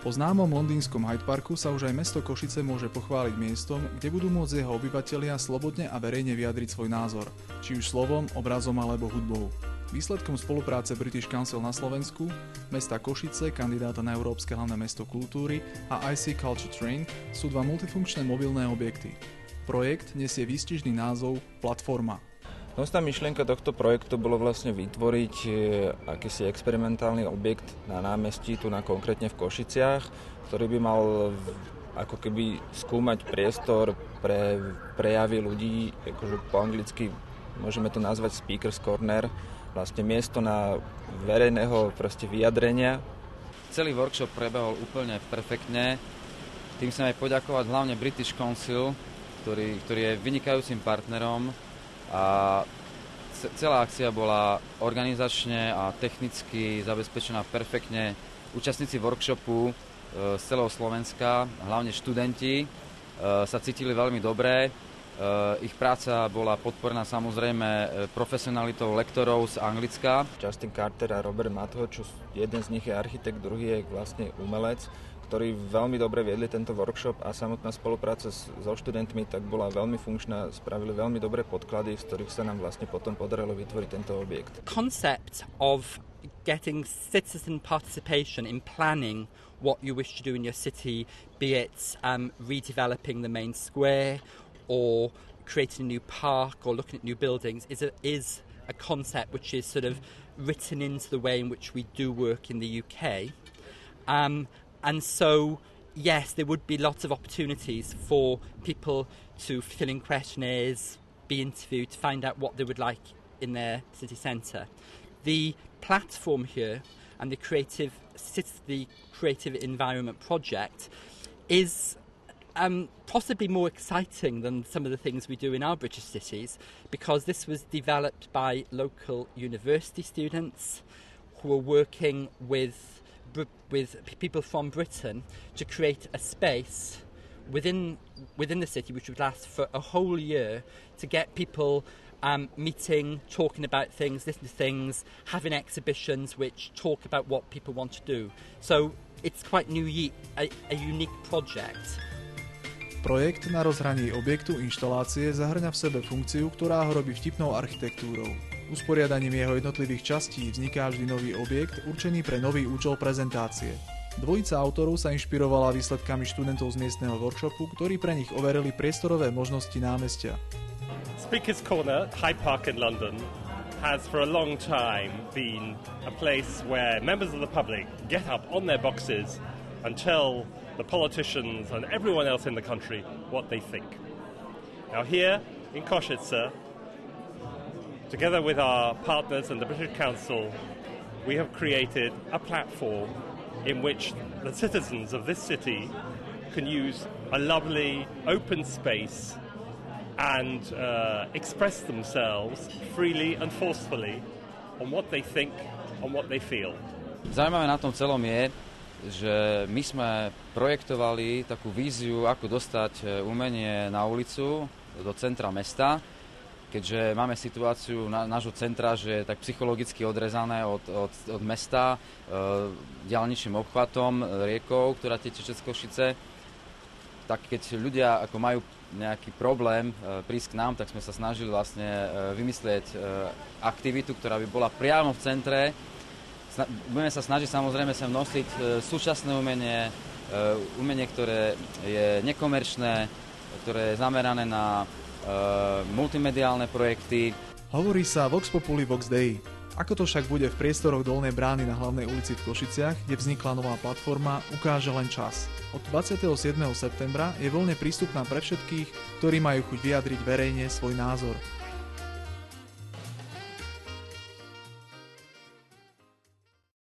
Po známom londýnskom Hyde Parku sa už aj mesto Košice môže pochváliť miestom, kde budú môcť jeho obyvatelia slobodne a verejne vyjadriť svoj názor, či už slovom, obrazom alebo hudbou. Výsledkom spolupráce British Council na Slovensku, mesta Košice, kandidáta na Európske hlavné mesto kultúry a IC Culture Train sú dva multifunkčné mobilné objekty. Projekt nesie výstižný názov Platforma. Nosná myšlienka tohto projektu bolo vlastne vytvoriť akýsi experimentálny objekt na námestí, tu konkrétne v Košiciach, ktorý by mal ako keby skúmať priestor pre prejavy ľudí, akože po anglicky môžeme to nazvať Speaker's Corner, vlastne miesto na verejného vyjadrenia. Celý workshop prebehol úplne perfektne. Tým chcem aj poďakovať hlavne British Council, ktorý je vynikajúcim partnerom. A celá akcia bola organizačne a technicky zabezpečená perfektne. Účastníci workshopu z celého Slovenska, hlavne študenti, sa cítili veľmi dobre. Ich práca bola podporená samozrejme profesionalitou lektorov z Anglicka. Justin Carter a Robert Matho, čo jeden z nich je architekt, druhý je vlastne umelec, ktorí veľmi dobre viedli tento workshop a samotná spolupráca so študentmi tak bola veľmi funkčná, spravili veľmi dobré podklady, z ktorých sa nám vlastne potom podarilo vytvoriť tento objekt. Concept of getting citizen participation in planning what you wish to do in your city, be it redeveloping the main square or creating a new park or looking at new buildings is a concept which is sort of written into the way in which we do work in the UK. And so, yes, there would be lots of opportunities for people to fill in questionnaires, be interviewed, to find out what they would like in their city centre. The platform here and the creative environment project is possibly more exciting than some of the things we do in our British cities, because this was developed by local university students who are working with people from Britain to create a space within the city which would last for a whole year to get people meeting, talking about things, listening to things, having exhibitions which talk about what people want to do. So it's quite a unique project. Projekt na rozhraní objektu inštalácie zahŕňa v sebe funkciu, ktorá ho robí vtipnou architektúrou. Usporiadaním jeho jednotlivých častí vzniká vždy nový objekt určený pre nový účel prezentácie. Dvojica autorov sa inšpirovala výsledkami študentov z miestneho workshopu, ktorí pre nich overili priestorové možnosti námestia. Speaker's Corner, Hyde Park in London, has for a long time been a place where members of the public get up on their boxes and tell the politicians and everyone else in the country what they think. Now here in Košice, together with our partners and the British Council, we have created a platform in which the citizens of this city can use a lovely open space and express themselves freely and forcefully on what they think, on what they feel. Zaujímavé na tom celom je, že my sme projektovali takú víziu, ako dostať umenie na ulicu, do centra mesta, keďže máme situáciu nášho centra, že je tak psychologicky odrezané od mesta diaľničným obchvatom, riekou, ktorá teče cez Košice. Tak keď ľudia ako majú nejaký problém prísť k nám, tak sme sa snažili vlastne vymyslieť aktivitu, ktorá by bola priamo v centre. Budeme sa snažiť samozrejme sem nosiť súčasné umenie, ktoré je nekomerčné, ktoré je zamerané na multimediálne projekty. Hovorí sa Vox Populi Vox Dei. Ako to však bude v priestoroch Dolnej brány na hlavnej ulici v Košiciach, kde vznikla nová platforma, ukáže len čas. Od 27. septembra je voľne prístupná pre všetkých, ktorí majú chuť vyjadriť verejne svoj názor.